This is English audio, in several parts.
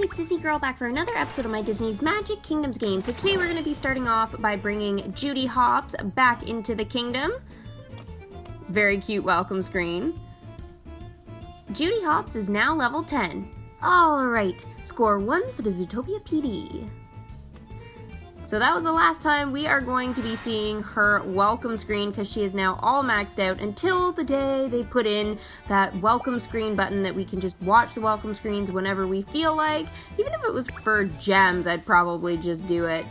it's Sissy Girl back for another episode of my Disney's Magic Kingdoms game. So today we're going to be starting off by bringing Judy Hopps back into the kingdom. Very cute welcome screen. Judy Hopps is now level 10. Alright, score 1 for the Zootopia PD. So that was the last time we are going to be seeing her welcome screen because she is now all maxed out until the day they put in that welcome screen button that we can just watch the welcome screens whenever we feel like. Even if it was for gems, I'd probably just do it.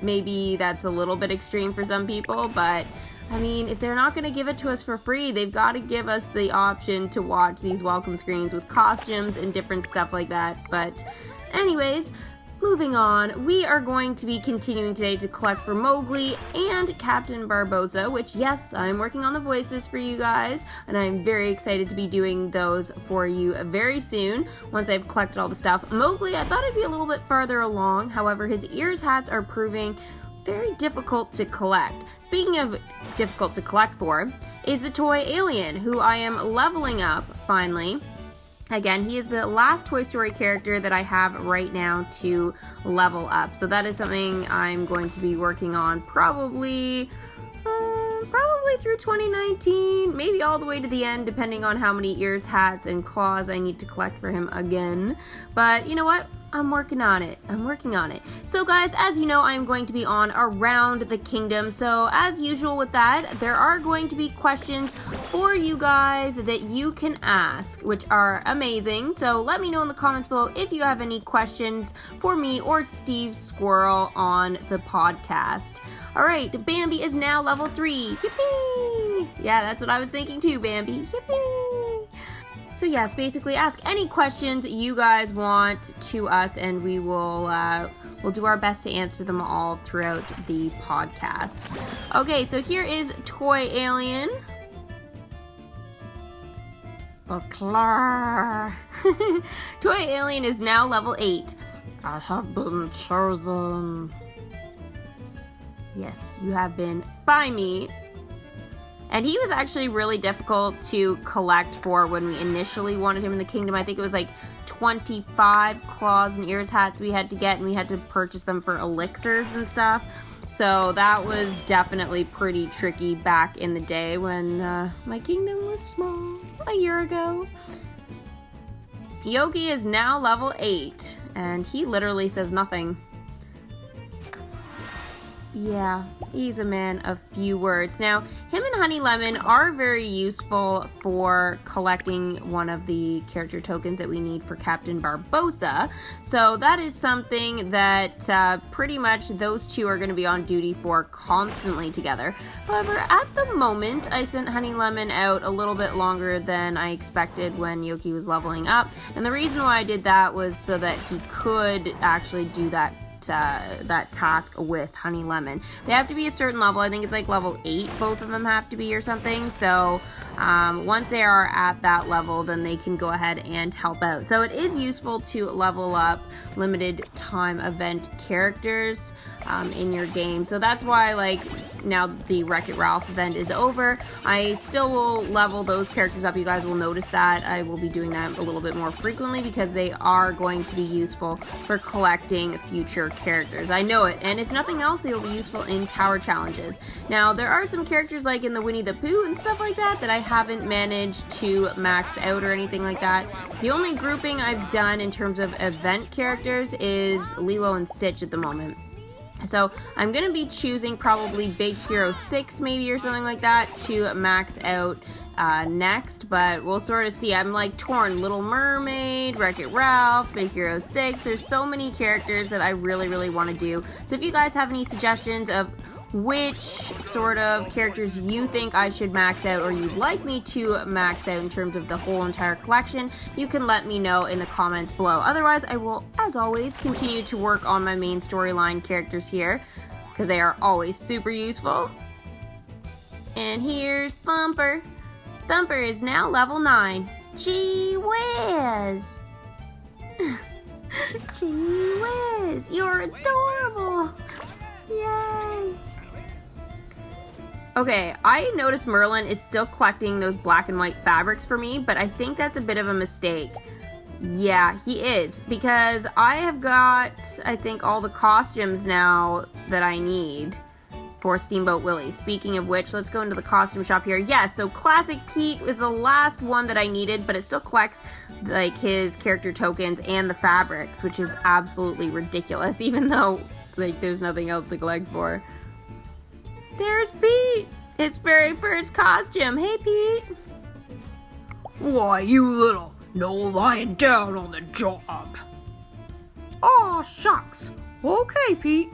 Maybe that's a little bit extreme for some people, but I mean, if they're not going to give it to us for free, they've got to give us the option to watch these welcome screens with costumes and different stuff like that. But anyways, moving on, we are going to be continuing today to collect for Mowgli and Captain Barbossa, which, yes, I'm working on the voices for you guys, and I'm very excited to be doing those for you very soon, once I've collected all the stuff. Mowgli, I thought I'd be a little bit farther along, however, his ears hats are proving very difficult to collect. Speaking of difficult to collect for, is the toy alien, who I am leveling up, finally. Again, he is the last Toy Story character that I have right now to level up. So that is something I'm going to be working on probably through 2019, maybe all the way to the end, depending on how many ears, hats, and claws I need to collect for him again. But you know what? I'm working on it. So guys, as you know, I'm going to be on Around the Kingdom. So as usual with that, there are going to be questions for you guys that you can ask, which are amazing. So let me know in the comments below if you have any questions for me or Steve Squirrel on the podcast. All right, Bambi is now level 3. Yippee! Yeah, that's what I was thinking too, Bambi. Yippee! So yes, basically ask any questions you guys want to us, and we will we'll do our best to answer them all throughout the podcast. Okay, so here is Toy Alien. The Claw. Toy Alien is now level 8. I have been chosen. Yes, you have been by me. And he was actually really difficult to collect for when we initially wanted him in the kingdom. I think it was like 25 claws and ears hats we had to get, and we had to purchase them for elixirs and stuff. So that was definitely pretty tricky back in the day when my kingdom was small, a year ago. Yogi is now level 8, and he literally says nothing. Yeah, he's a man of few words. Now, him and Honey Lemon are very useful for collecting one of the character tokens that we need for Captain Barbossa. So that is something that pretty much those two are going to be on duty for constantly together. However, at the moment, I sent Honey Lemon out a little bit longer than I expected when Yoki was leveling up. And the reason why I did that was so that he could actually do that task with Honey Lemon. They have to be a certain level. I think it's like level 8 both of them have to be or something. So once they are at that level, then they can go ahead and help out. So it is useful to level up limited time event characters in your game. So that's why, like, now that the Wreck-It Ralph event is over, I still will level those characters up. You guys will notice that I will be doing that a little bit more frequently because they are going to be useful for collecting future characters. I know it, and if nothing else, they will be useful in tower challenges. Now, there are some characters like in the Winnie the Pooh and stuff like that I haven't managed to max out or anything like that. The only grouping I've done in terms of event characters is Lilo and Stitch at the moment. So I'm going to be choosing probably Big Hero 6 maybe or something like that to max out next, but we'll sort of see. I'm like torn. Little Mermaid, Wreck-It Ralph, Big Hero 6. There's so many characters that I really want to do. So if you guys have any suggestions of which sort of characters you think I should max out or you'd like me to max out in terms of the whole entire collection, you can let me know in the comments below. Otherwise, I will, as always, continue to work on my main storyline characters here because they are always super useful. And here's Thumper. Thumper is now level 9. Gee whiz! Gee whiz! You're adorable! Yay! Okay, I noticed Merlin is still collecting those black and white fabrics for me, but I think that's a bit of a mistake. Yeah, he is, because I have got, I think, all the costumes now that I need for Steamboat Willie. Speaking of which, let's go into the costume shop here. Yeah, so Classic Pete was the last one that I needed, but it still collects, like, his character tokens and the fabrics, which is absolutely ridiculous, even though, like, there's nothing else to collect for. There's Pete! His very first costume. Hey, Pete! Why, you little... No lying down on the job. Aw, shucks. Okay, Pete.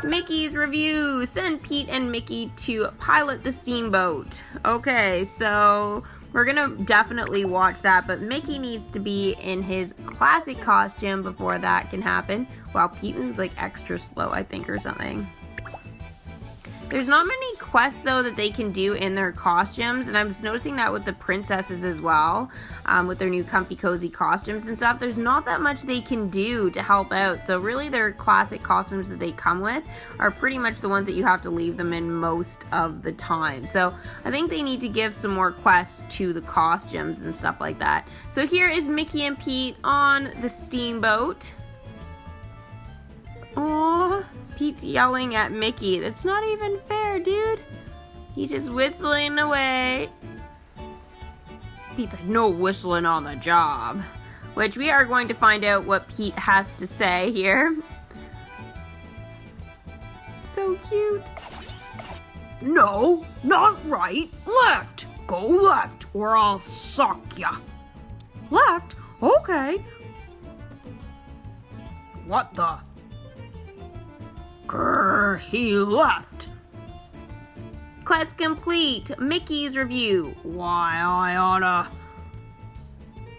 Mickey's review. Send Pete and Mickey to pilot the steamboat. Okay, so we're gonna definitely watch that, but Mickey needs to be in his classic costume before that can happen. Wow, Pete moves like extra slow, I think, or something. There's not many quests, though, that they can do in their costumes, and I was noticing that with the princesses as well, with their new comfy cozy costumes and stuff. There's not that much they can do to help out, so really their classic costumes that they come with are pretty much the ones that you have to leave them in most of the time. So I think they need to give some more quests to the costumes and stuff like that. So here is Mickey and Pete on the steamboat. Aww. Pete's yelling at Mickey. That's not even fair, dude. He's just whistling away. Pete's like, no whistling on the job. Which we are going to find out what Pete has to say here. So cute. No, not right. Left. Go left or I'll sock ya. Left? Okay. What the? Grrr, he left. Quest complete. Mickey's review. Why, I oughta...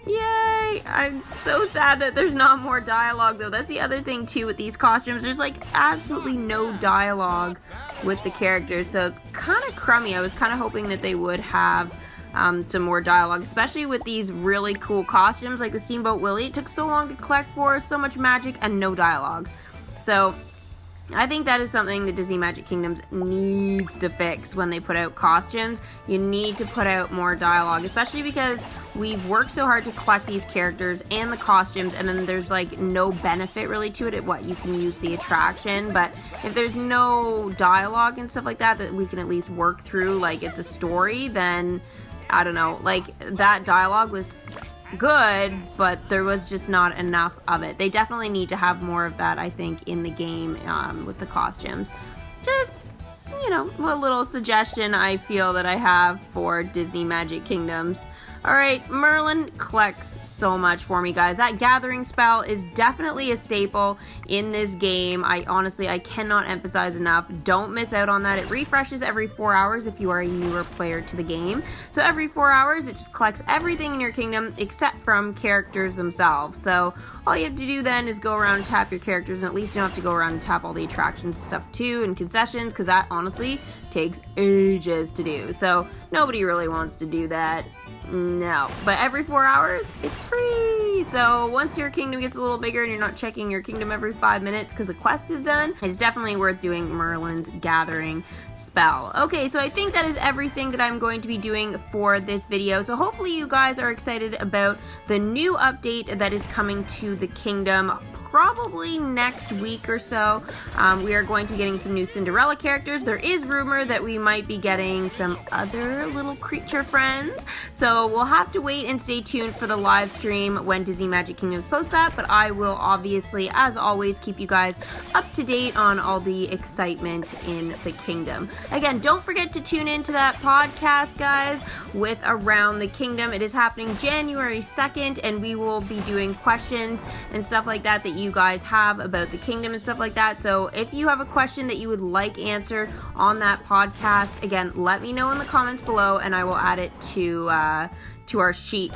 Yay! I'm so sad that there's not more dialogue, though. That's the other thing, too, with these costumes. There's, like, absolutely no dialogue with the characters, so it's kind of crummy. I was kind of hoping that they would have some more dialogue, especially with these really cool costumes, like the Steamboat Willie. It took so long to collect for, so much magic, and no dialogue. So I think that is something that Disney Magic Kingdoms needs to fix when they put out costumes. You need to put out more dialogue, especially because we've worked so hard to collect these characters and the costumes, and then there's like no benefit really to it. What, you can use the attraction, but if there's no dialogue and stuff like that that we can at least work through, like it's a story, then I don't know, like that dialogue was good, but there was just not enough of it. They definitely need to have more of that, I think, in the game with the costumes. Just, you know, a little suggestion I feel that I have for Disney Magic Kingdoms. Alright, Merlin collects so much for me, guys. That gathering spell is definitely a staple in this game. I cannot emphasize enough. Don't miss out on that. It refreshes every 4 hours if you are a newer player to the game. So every 4 hours, it just collects everything in your kingdom except from characters themselves. So all you have to do then is go around and tap your characters, and at least you don't have to go around and tap all the attractions stuff too, and concessions, because that honestly takes ages to do. So nobody really wants to do that. No, but every 4 hours, it's free. So once your kingdom gets a little bigger and you're not checking your kingdom every 5 minutes because the quest is done, it's definitely worth doing Merlin's gathering spell. Okay, so I think that is everything that I'm going to be doing for this video. So hopefully you guys are excited about the new update that is coming to the kingdom probably next week or so. We are going to be getting some new Cinderella characters. There is rumor that we might be getting some other little creature friends. So we'll have to wait and stay tuned for the live stream when Disney Magic Kingdoms post that. But I will obviously, as always, keep you guys up to date on all the excitement in the kingdom. Again, don't forget to tune into that podcast, guys, with Around the Kingdom. It is happening January 2nd, and we will be doing questions and stuff like that you guys have about the kingdom and stuff like that. So if you have a question that you would like answered on that podcast, again, let me know in the comments below, and I will add it to our sheet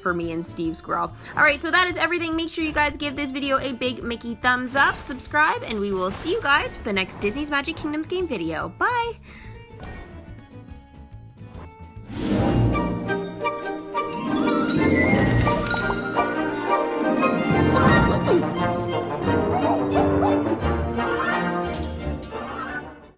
for me and Steve Squirrel. Alright, so that is everything. Make sure you guys give this video a big Mickey thumbs up, subscribe, and we will see you guys for the next Disney's Magic Kingdoms game video. Bye!